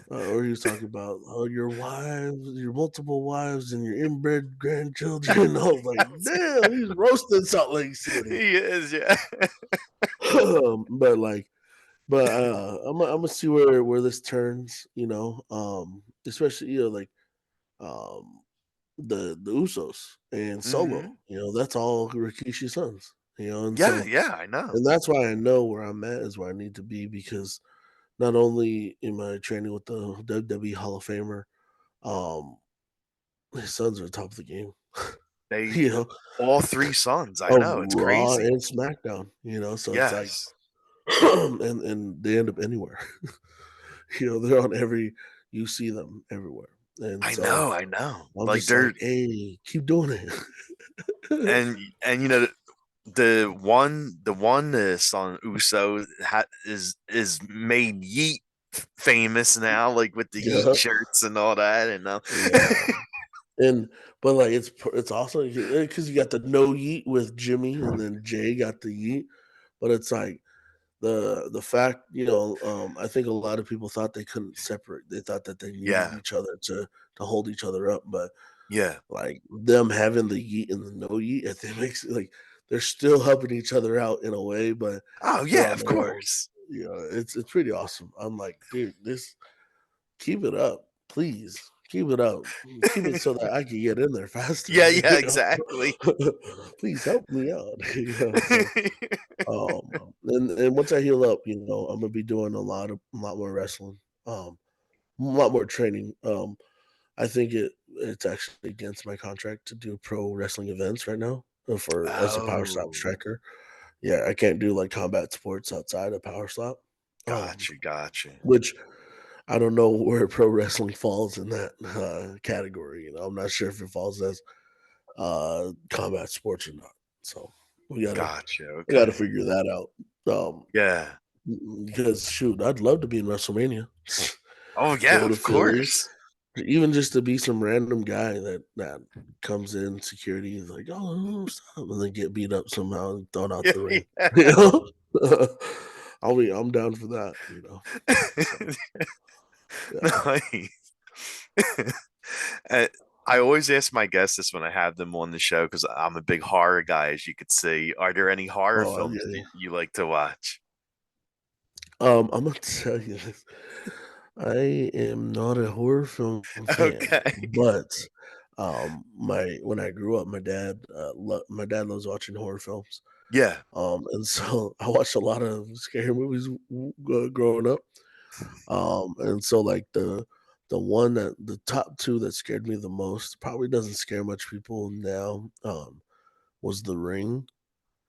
S2: or he was talking about your wives, your multiple wives, and your inbred grandchildren. I was like, damn, he's roasting Salt Lake City.
S1: he is, yeah.
S2: but like, I'm gonna see where this turns. Especially like um the Usos and Solo.
S1: Hmm.
S2: That's all Rikishi's sons. And
S1: Yeah,
S2: so
S1: yeah, I know.
S2: and that's why I know where I'm at is where I need to be because not only am I training with the WWE Hall of Famer, um, his sons are top of the game.
S1: They
S2: you know,
S1: all three sons. I
S2: of
S1: know. It's
S2: Raw
S1: crazy.
S2: and SmackDown. So it's like,
S1: Yes.
S2: and they end up anywhere. They're on every. You see them everywhere, and
S1: I
S2: so
S1: know, I know.
S2: I'm
S1: Like
S2: just
S1: they're
S2: like, hey, keep doing it.
S1: and the one son Uso is made Yeet famous now, like with the Yeet
S2: Yeah,
S1: shirts and all that, and
S2: yeah. And but like it's also because you got the no yeet with Jimmy, and then Jay got the yeet. But it's like the fact, I think a lot of people thought they couldn't separate. They thought that they needed
S1: yeah,
S2: each other to hold each other up. But
S1: yeah.
S2: like them having the yeet and the no yeet, I think makes it like they're still helping each other out in a way, but
S1: Oh
S2: they're
S1: yeah,
S2: on
S1: of
S2: their own.
S1: course.
S2: It's pretty awesome. I'm like, dude, this keep it up, please. Keep it up. Keep it so that I can get in there faster.
S1: Yeah, yeah, exactly.
S2: Please help me out. So and once I heal up, I'm gonna be doing a lot more wrestling, a lot more training. I think it's actually against my contract to do pro wrestling events right now for as a power slap
S1: Oh,
S2: striker. Yeah, I can't do like combat sports outside of power slap.
S1: gotcha, gotcha.
S2: Which I don't know where pro wrestling falls in that category. I'm not sure if it falls as combat sports or not. So we gotta
S1: Gotcha.
S2: we gotta
S1: Okay.
S2: figure that out.
S1: Yeah.
S2: Because shoot, I'd love to be in WrestleMania.
S1: Oh yeah,
S2: Go to
S1: of
S2: Philly,
S1: course.
S2: even just to be some random guy that comes in security is like, oh, stop, and then get beat up somehow and thrown out
S1: Yeah,
S2: the ring. You
S1: yeah.
S2: know, I'm down for that. So yeah.
S1: Nice. Uh, I always ask my guests this when I have them on the show because I'm a big horror guy, as you could see. Are there any horror
S2: Oh, I
S1: films
S2: get
S1: that
S2: you.
S1: you like to watch?
S2: I'm gonna tell you this. I am not a horror film fan,
S1: Okay.
S2: but my when I grew up, my dad loves watching horror films.
S1: Yeah.
S2: And so I watched a lot of scary movies growing up. And so like the top two that scared me the most probably doesn't scare much people now. Was The Ring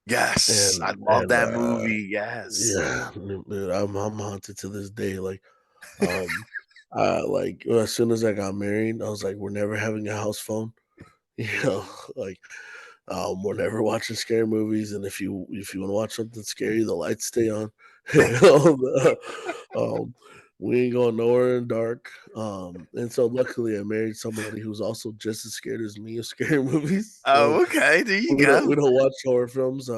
S1: Yes. I love
S2: and
S1: that movie. Yes.
S2: yeah, dude, I'm haunted to this day. Um, as soon as I got married, I was like, we're never having a house phone. You know, like we're never watching scary movies, and if you want to watch something scary, the lights stay on. You know, um, we ain't going nowhere in dark. And so luckily I married somebody who's also just as scared as me of scary movies. So
S1: Oh, okay. There you
S2: we
S1: go.
S2: don't watch horror films.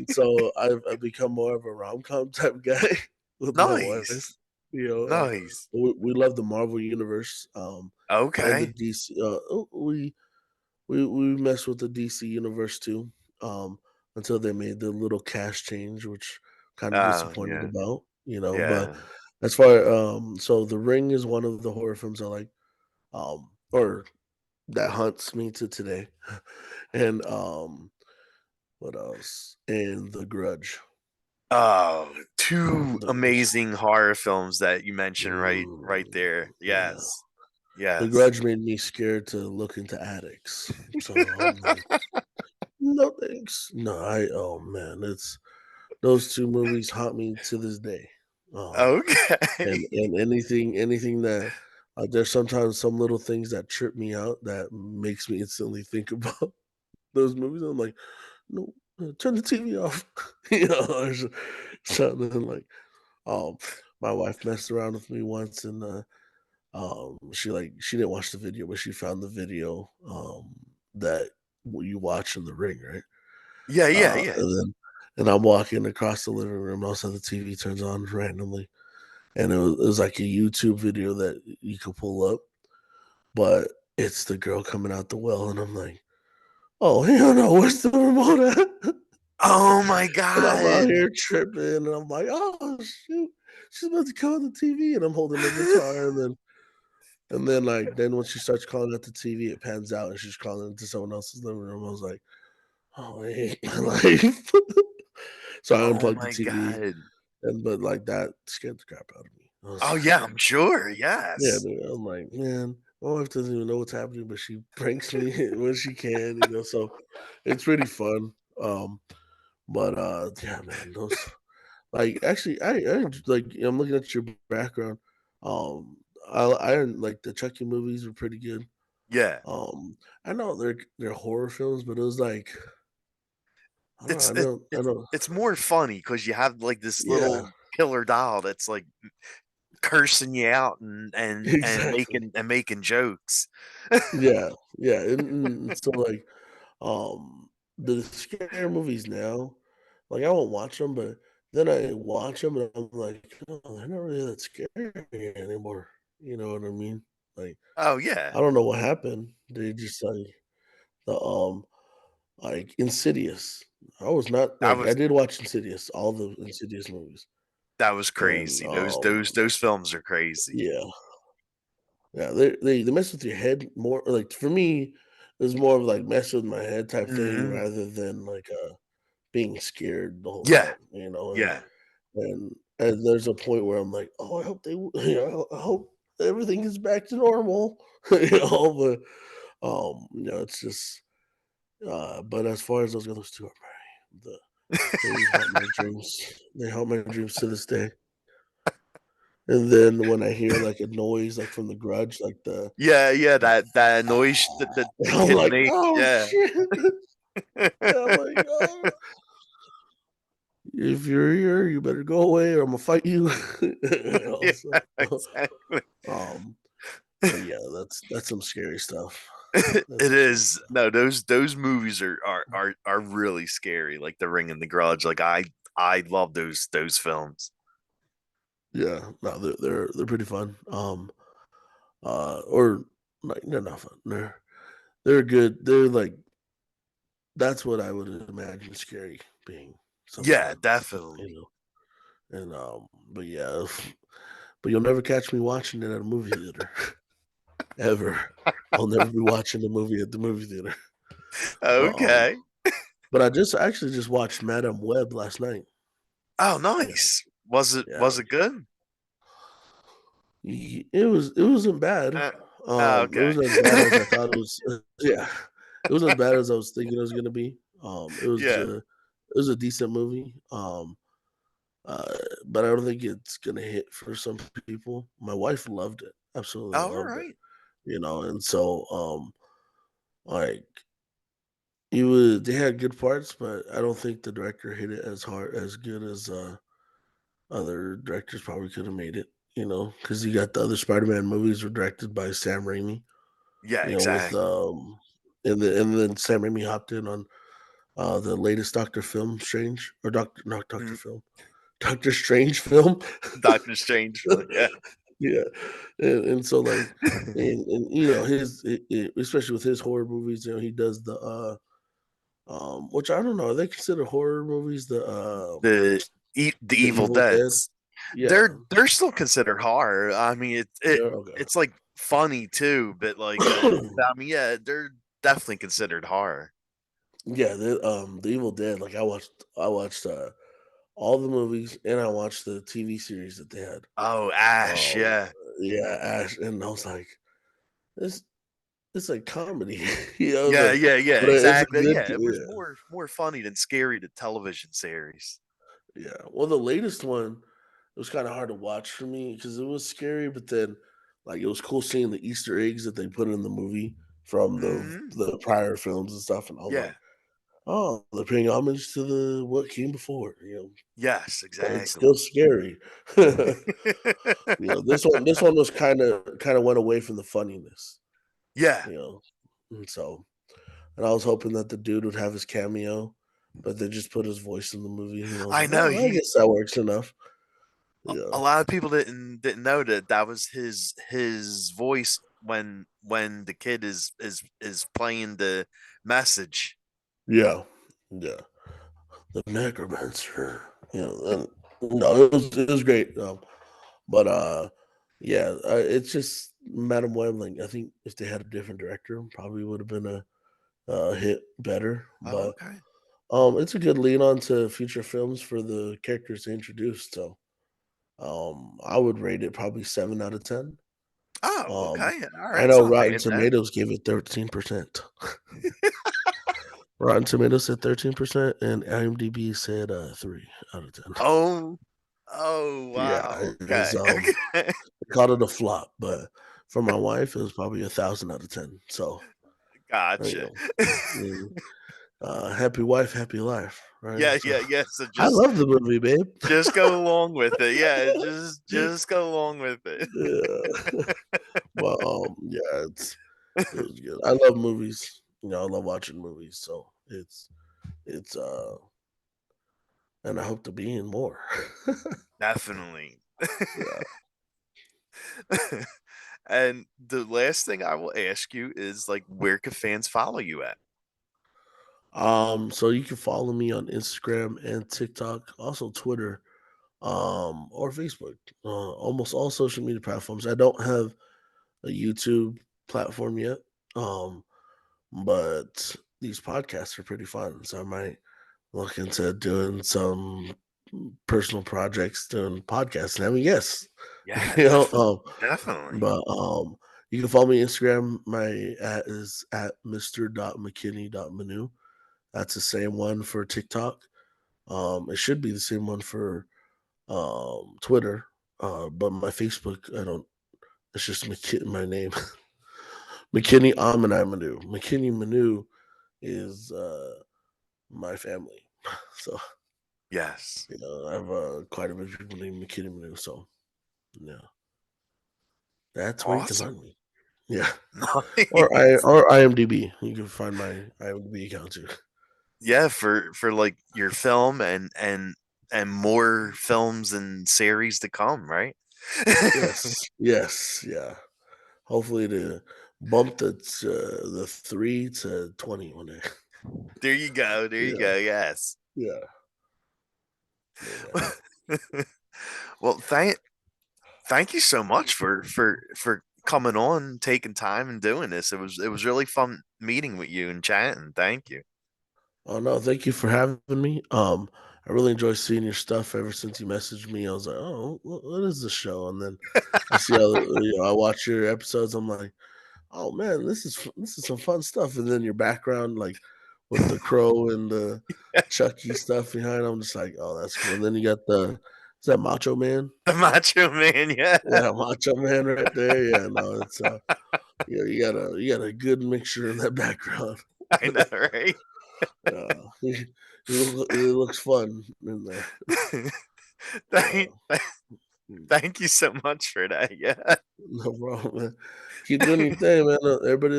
S2: So I've become more of a rom-com type guy with my wife.
S1: Nice.
S2: You know,
S1: Nice.
S2: we love the Marvel universe, and the
S1: Okay.
S2: DC. We mess with the DC universe too, until they made the little cast change, which kind of
S1: Oh,
S2: disappointed
S1: yeah.
S2: about. But
S1: Yeah.
S2: as far so The Ring is one of the horror films I like, or that haunts me to today, and what else? And The Grudge.
S1: Oh, two
S2: Those.
S1: amazing horror films that you mentioned right
S2: Mm,
S1: there.
S2: yeah.
S1: Yes.
S2: The
S1: Yes.
S2: Grudge made me scared to look into attics. So I'm like, no thanks. No, oh man, it's those two movies haunt me to this day. Um,
S1: Okay.
S2: and anything that there's sometimes some little things that trip me out that makes me instantly think about those movies. I'm like, no, turn the TV off. Or something like. Um, my wife messed around with me once, and she didn't watch the video, but she found the video that you watch in the ring, right?
S1: Yeah, yeah, yeah.
S2: And I'm walking across the living room, and all of a sudden the TV turns on randomly, and it was like a YouTube video that you could pull up, but it's the girl coming out the well, and I'm like, oh hell no, where's the remote at?
S1: Oh my
S2: And I'm out
S1: god.
S2: here tripping, and I'm like, oh shoot, she's about to call the TV, and I'm holding the guitar, and then like then when she starts calling at the TV, it pans out, and she's calling into someone else's living room. I was like, oh, I hate my life. So I
S1: Oh
S2: unplugged the
S1: my
S2: TV,
S1: god.
S2: but like that scared the crap out of me. I was
S1: Oh
S2: just
S1: yeah,
S2: like,
S1: I'm sure.
S2: yeah,
S1: Yes.
S2: dude. I'm like, man, my wife doesn't even know what's happening, but she pranks me when she can, So it's pretty fun. But yeah, man, those like actually, like I'm looking at your background. Um, I like the Chucky movies were pretty good.
S1: Yeah.
S2: Um, I know they're horror films, but it was like I don't know,
S1: It's it,
S2: I
S1: it's
S2: know,
S1: it's more funny because you have like this
S2: yeah,
S1: little killer doll that's like cursing you out and
S2: exactly,
S1: making jokes.
S2: yeah, yeah, and so like the scary movies now, like I won't watch them, but then I watch them and I'm like, oh, they're not really that scary anymore. You know what I mean? Like
S1: Oh yeah.
S2: I don't know what happened. They just like Insidious. I was not
S1: That
S2: like I
S1: was
S2: did watch Insidious, all the Insidious movies.
S1: that was
S2: And
S1: crazy. Those films are crazy.
S2: yeah, yeah, they mess with your head more. Like for me, it's more of like mess with my head type thing
S1: Hmm.
S2: rather than like being scared the whole
S1: Yeah.
S2: time.
S1: Yeah.
S2: And there's a point where I'm like, oh, I hope I hope everything is back to normal. But it's just but as far as those other two are they haunt my dreams. They haunt my dreams to this day. And then when I hear like a noise like from the grudge, like
S1: Yeah, yeah, that noise that the
S2: I'm
S1: kid
S2: like,
S1: makes,
S2: oh
S1: yeah.
S2: shit. I'm like, oh, if you're here, you better go away or I'm gonna fight you.
S1: Yeah,
S2: So,
S1: exactly.
S2: um, but yeah, that's some scary stuff. That's
S1: It
S2: some scary
S1: is.
S2: stuff.
S1: No, those movies are really scary, like The Ring and The Grudge. Like I love those films.
S2: Yeah, no, they're pretty fun. Or like they're not fun. They're good. They're like that's what I would imagine scary being
S1: Yeah,
S2: sometimes, you
S1: definitely.
S2: know. And but yeah, but you'll never catch me watching it at a movie theater ever. I'll never be watching a movie at the movie theater. But
S1: Okay.
S2: but I actually just watched Madame Web last night.
S1: Oh,
S2: Yeah,
S1: nice.
S2: yeah.
S1: Was it good?
S2: It wasn't bad.
S1: Uh,
S2: It
S1: okay.
S2: wasn't as bad as I thought it was. Yeah, it wasn't as bad as I was thinking it was gonna be.
S1: Yeah.
S2: It was a decent movie. Uh, but I don't think it's gonna hit for some people. My wife loved it, absolutely
S1: All
S2: loved it.
S1: right.
S2: And so like it was they had good parts, but I don't think the director hit it as good as other directors probably could have made it. because you got the other Spider-Man movies were directed by Sam Raimi,
S1: Yeah,
S2: with
S1: exactly.
S2: and then Sam Raimi hopped in on the latest Doctor Film Strange or Doctor not Doctor
S1: Mhm.
S2: Film Doctor Strange film.
S1: Doctor Strange. Yeah.
S2: Yeah, and so like and his especially with his horror movies, he does the which I don't know, are they consider horror movies
S1: The
S2: the
S1: Evil
S2: Evil Dead?
S1: Deads.
S2: Yeah,
S1: They're still considered horror. I mean,
S2: they're okay.
S1: it's like funny too, but like I mean, yeah, they're definitely considered horror.
S2: Yeah, the Evil Dead. Like I watched all the movies and I watched the TV series that they had.
S1: Oh, Ash,
S2: Um,
S1: yeah.
S2: yeah, Ash, and I was like, this it's like comedy,
S1: Yeah, yeah, yeah,
S2: but it's a
S1: exactly.
S2: good,
S1: Yeah, it was more funny than scary to television series.
S2: yeah. Well, the latest one, it was kind of hard to watch for me because it was scary, but then like it was cool seeing the Easter eggs that they put in the movie from the
S1: Hmm.
S2: the prior films and stuff, and I was
S1: Yeah.
S2: like, oh, they're paying homage to the what came before,
S1: Yes,
S2: but it's
S1: exactly.
S2: still scary. This one was kind of went away from the funniness,
S1: Yeah,
S2: you know. And so, and I was hoping that the dude would have his cameo, but they just put his voice in the movie. I was
S1: I
S2: like,
S1: know.
S2: oh, I guess that works enough.
S1: A
S2: Yeah,
S1: lot of people didn't know that that was his voice when the kid is playing the message.
S2: yeah, yeah. The necromancer. No, it was great. But yeah, it's just Madam Web. Like I think if they had a different director, probably would have been a hit better.
S1: Oh,
S2: But
S1: okay.
S2: it's a good lead on to future films for the characters they introduced. So I would rate it probably 7 out of 10.
S1: Oh,
S2: Um,
S1: okay. All
S2: I
S1: right.
S2: know
S1: So
S2: Rotten
S1: high then.
S2: Tomatoes gave it 13%. Rotten Tomatoes said 13%, and IMDb said 3 out of 10.
S1: Oh, oh,
S2: Yeah,
S1: wow.
S2: it was,
S1: Okay. Okay.
S2: they called it a flop, but for my wife, it was probably 1,000 out of 10. So there you
S1: Gotcha.
S2: go. Mm, happy wife, happy life, right?
S1: Yeah,
S2: So
S1: yeah, yeah. So
S2: I love the movie, babe.
S1: just go along with it. Yeah, just go along with it.
S2: Yeah, but yeah, it was good. I love movies. I love watching movies. So it's and I hope to be in more.
S1: Definitely.
S2: Yeah.
S1: And the last thing I will ask you is like, where can fans follow you at?
S2: So you can follow me on Instagram and TikTok, also Twitter, or Facebook. Almost all social media platforms. I don't have a YouTube platform yet. Um, but these podcasts are pretty fun. So I might look into doing some personal projects doing podcasts. I mean, yes,
S1: Yeah,
S2: you know,
S1: definitely.
S2: but you can follow me on Instagram. My at is at Mr.McKinney.Manu. That's the same one for TikTok. It should be the same one for Twitter. But my Facebook, I don't. It's just my name, Makini Ominae Manu. Makini Manu is my family. So
S1: Yes.
S2: I have quite a bit of people named Makini Manu. So yeah, that's where you can
S1: Awesome.
S2: find me. Yeah,
S1: Nice.
S2: or IMDb. You can find my IMDb account too.
S1: Yeah, for like your film and more films and series to come, right?
S2: Yes, yes, yeah. Hopefully to bump the 3 to 20 one day.
S1: There you go. There you
S2: Yeah,
S1: go. Yes.
S2: yeah, yeah.
S1: Well, thank you so much for coming on, taking time and doing this. It was really fun meeting with you and chatting. Thank you.
S2: Oh no, thank you for having me. I really enjoy seeing your stuff. Ever since you messaged me, I was like, oh, what is this show? And then I see how I watch your episodes. I'm like, oh man, this is some fun stuff. And then your background, like with the crow and the Chucky stuff behind, I'm just like, oh, that's cool. And then you got is that Macho Man?
S1: The Macho Man, yeah.
S2: Yeah, Macho Man right there. Yeah, no, it's you got a good mixture in that background.
S1: I know, right?
S2: He looks fun in there.
S1: thank,
S2: Yeah.
S1: Thank you so much for that. Yeah.
S2: No problem, man. Keep doing your thing, man. Everybody,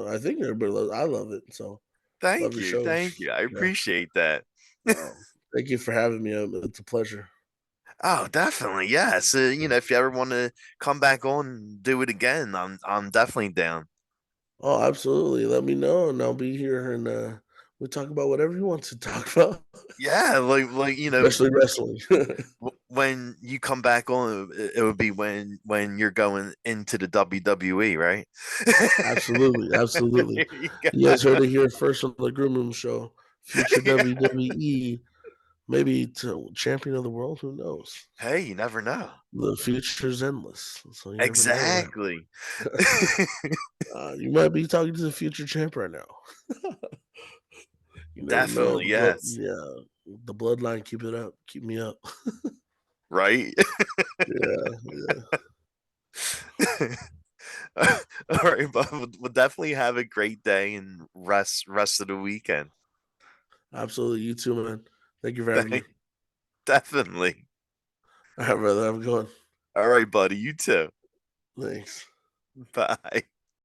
S2: I think everybody loves. I love it. So love
S1: Thank
S2: your
S1: you.
S2: shows.
S1: Thank you. I
S2: Yeah.
S1: appreciate that.
S2: Thank you for having me. It's a pleasure.
S1: Oh, definitely. Yes. If you ever want to come back on and do it again, I'm definitely down.
S2: Oh, absolutely. Let me know, and I'll be here, and we'll talk about whatever you want to talk about,
S1: Yeah, like
S2: especially wrestling.
S1: when you come back on, it would be when you're going into the WWE, right?
S2: Absolutely, absolutely.
S1: There you go.
S2: You guys heard it here first on the Grue Rume Show. Future
S1: Yeah.
S2: WWE, maybe to champion of the world. Who knows?
S1: Hey, you never know.
S2: The future's endless, so you never know what
S1: Exactly.
S2: happens. You might be talking to the future champ right now. You never know.
S1: Definitely, yes.
S2: Yeah, the bloodline. Keep it up. Keep me up.
S1: Right?
S2: Yeah, yeah.
S1: All right, but we'll definitely have a great day and rest of the weekend.
S2: Absolutely. You too, man. Thank you for having me.
S1: Definitely.
S2: All right, brother. Have a good one.
S1: All right, buddy. You too.
S2: Thanks.
S1: Bye.